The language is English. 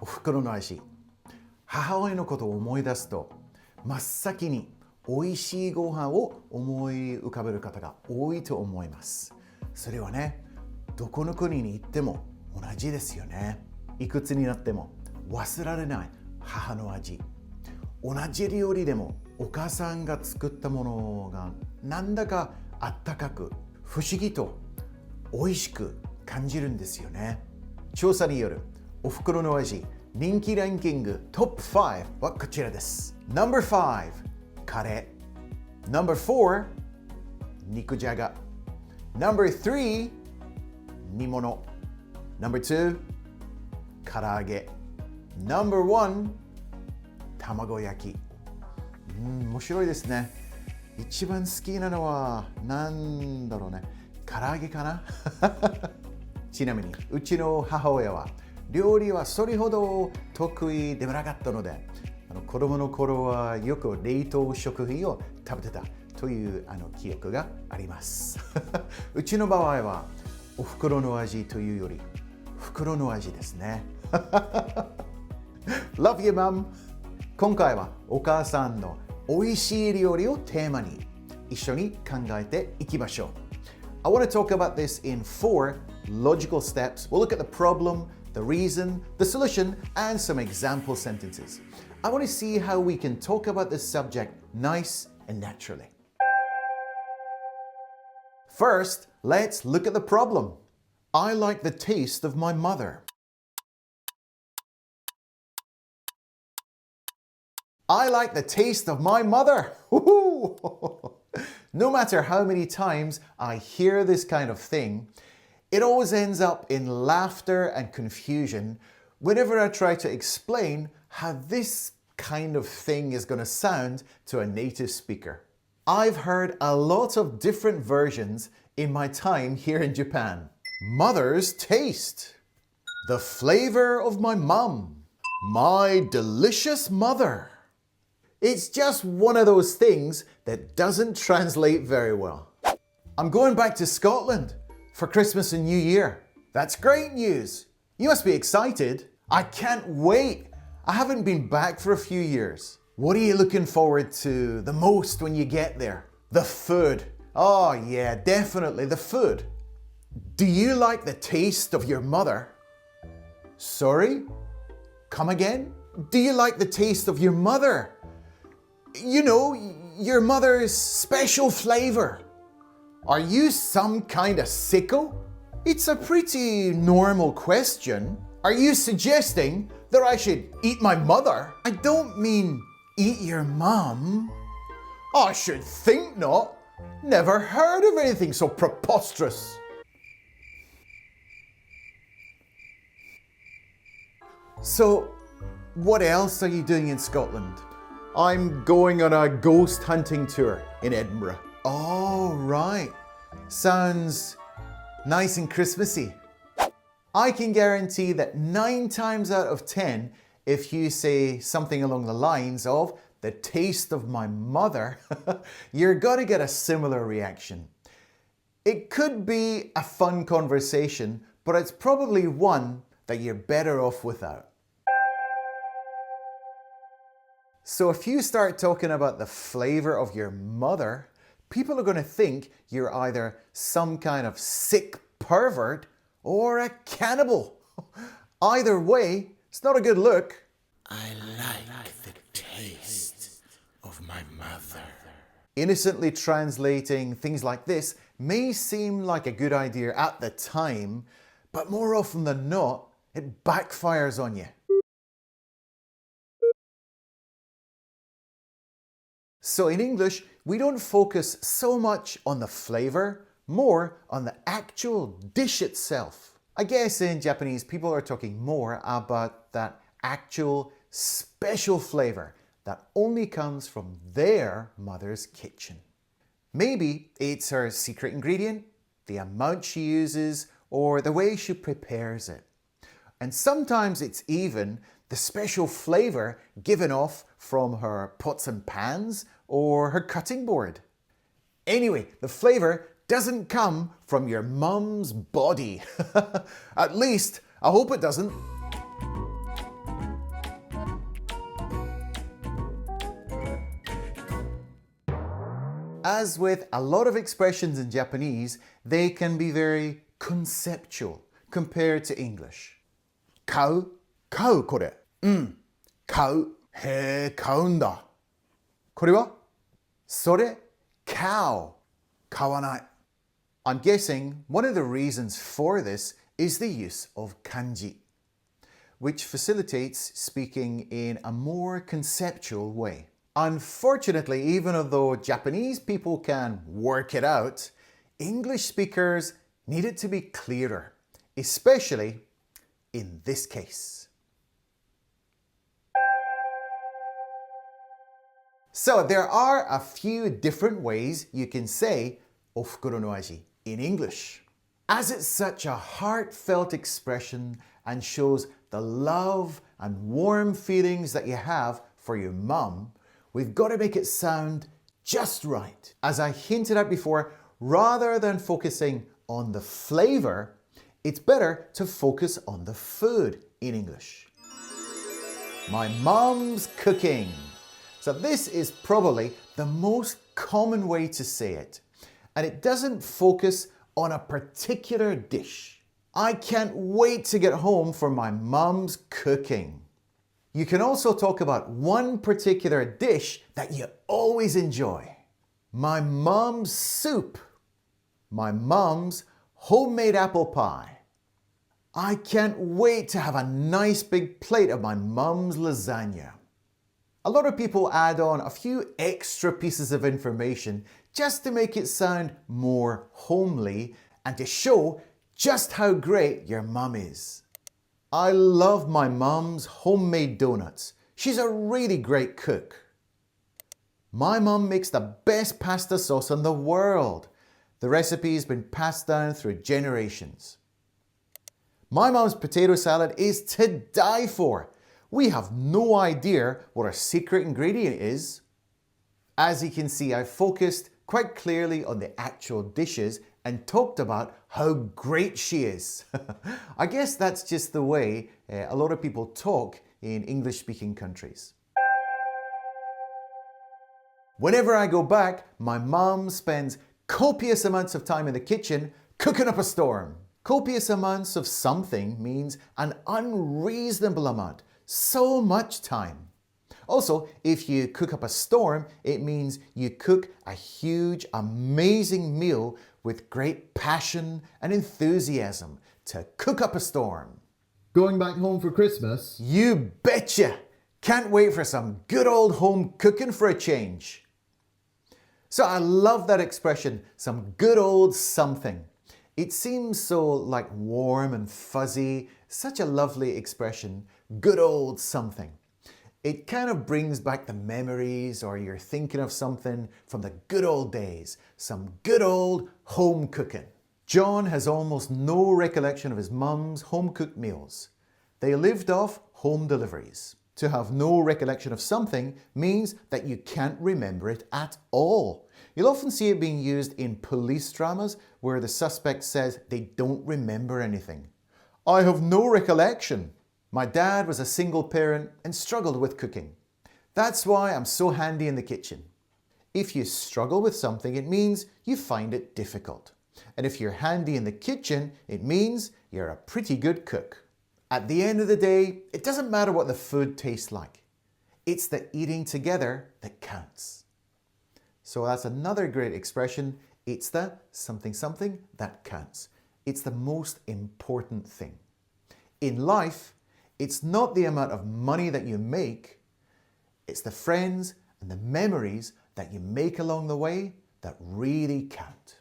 お袋の味。母親のことを思い出すと、真っ先に美味しいご飯を思い浮かべる方が多いと思います。それはね、どこの国に行っても同じですよね。いくつになっても忘れられない母の味。同じ料理でもお母さんが作ったものがなんだかあったかく不思議と美味しく感じるんですよね。調査によるお袋の味人気ランキングトップ5はこちらです。 No.5 カレー、 No.4 肉じゃが、 No.3 煮物、 No.2 唐揚げ、 No.1 卵焼き。面白いですね。一番好きなのはなんだろうね、唐揚げかなちなみにうちの母親は料理はそれほど得意ではなかったので、子供の頃はよく冷凍食品を食べてたという記憶がありますうちの場合はお袋の味というより袋の味ですねLove you, Mom! 今回はお母さんの美味しい料理をテーマに一緒に考えていきましょう。I want to talk about this in 4 logical steps. We'll look at the problem, the reason, the solution, and some example sentences. I want to see how we can talk about this subject nice and naturally. First, let's look at the problem. I like the taste of my mother. I like the taste of my mother. No matter how many times I hear this kind of thing, it always ends up in laughter and confusion whenever I try to explain how this kind of thing is going to sound to a native speaker. I've heard a lot of different versions in my time here in Japan. Mother's taste. The flavor of my mum. My delicious mother. It's just one of those things that doesn't translate very well. I'm going back to Scotland for Christmas and New Year. That's great news. You must be excited. I can't wait. I haven't been back for a few years. What are you looking forward to the most when you get there? The food. Oh yeah, definitely the food. Do you like the taste of your mother? Sorry? Come again? Do you like the taste of your mother? You know, your mother's special flavor. Are you some kind of sicko? It's a pretty normal question. Are you suggesting that I should eat my mother? I don't mean eat your mom. I should think not. Never heard of anything so preposterous. So, what else are you doing in Scotland? I'm going on a ghost hunting tour in Edinburgh. Oh, right. Sounds nice and Christmassy. I can guarantee that 9 times out of 10, if you say something along the lines of the taste of my mother, you're gonna get a similar reaction. It could be a fun conversation, but it's probably one that you're better off without. So if you start talking about the flavor of your mother, people are going to think you're either some kind of sick pervert or a cannibal. Either way, it's not a good look. I like the taste of my mother. Innocently translating things like this may seem like a good idea at the time, but more often than not, it backfires on you. So in English, we don't focus so much on the flavor, more on the actual dish itself. I guess in Japanese, people are talking more about that actual special flavor that only comes from their mother's kitchen. Maybe it's her secret ingredient, the amount she uses, or the way she prepares it. And sometimes it's even the special flavor given off from her pots and pans or her cutting board. Anyway, the flavor doesn't come from your mum's body. At least, I hope it doesn't. As with a lot of expressions in Japanese, they can be very conceptual compared to English. 買う、買うこれ。買う。へえ、買うんだ。これはそれ、cow。買わない。I'm guessing one of the reasons for this is the use of kanji, which facilitates speaking in a more conceptual way. Unfortunately, even though Japanese people can work it out, English speakers need it to be clearer, especially in this case. So there are a few different ways you can say お袋の味 in English. As it's such a heartfelt expression and shows the love and warm feelings that you have for your mum, we've got to make it sound just right. As I hinted at before, rather than focusing on the flavor, it's better to focus on the food in English. My mum's cooking. So this is probably the most common way to say it, and it doesn't focus on a particular dish. I can't wait to get home for my mum's cooking. You can also talk about one particular dish that you always enjoy. My mum's soup. My mum's homemade apple pie. I can't wait to have a nice big plate of my mum's lasagna. A lot of people add on a few extra pieces of information just to make it sound more homely and to show just how great your mum is. I love my mum's homemade donuts. She's a really great cook. My mum makes the best pasta sauce in the world. The recipe has been passed down through generations. My mum's potato salad is to die for. We have no idea what our secret ingredient is. As you can see, I focused quite clearly on the actual dishes and talked about how great she is. I guess that's just the way a lot of people talk in English-speaking countries. Whenever I go back, my mum spends copious amounts of time in the kitchen cooking up a storm. Copious amounts of something means an unreasonable amount. So much time. Also, if you cook up a storm, it means you cook a huge, amazing meal with great passion and enthusiasm to cook up a storm. Going back home for Christmas? You betcha! Can't wait for some good old home cooking for a change. So I love that expression, some good old something. It seems so like warm and fuzzy, such a lovely expression, good old something. It kind of brings back the memories, or you're thinking of something from the good old days, some good old home cooking. John has almost no recollection of his mum's home-cooked meals. They lived off home deliveries. To have no recollection of something means that you can't remember it at all. You'll often see it being used in police dramas where the suspect says they don't remember anything. I have no recollection. My dad was a single parent and struggled with cooking. That's why I'm so handy in the kitchen. If you struggle with something, it means you find it difficult. And if you're handy in the kitchen, it means you're a pretty good cook. At the end of the day, it doesn't matter what the food tastes like. It's the eating together that counts. So that's another great expression. It's the something something that counts. It's the most important thing. In life, it's not the amount of money that you make, it's the friends and the memories that you make along the way that really count.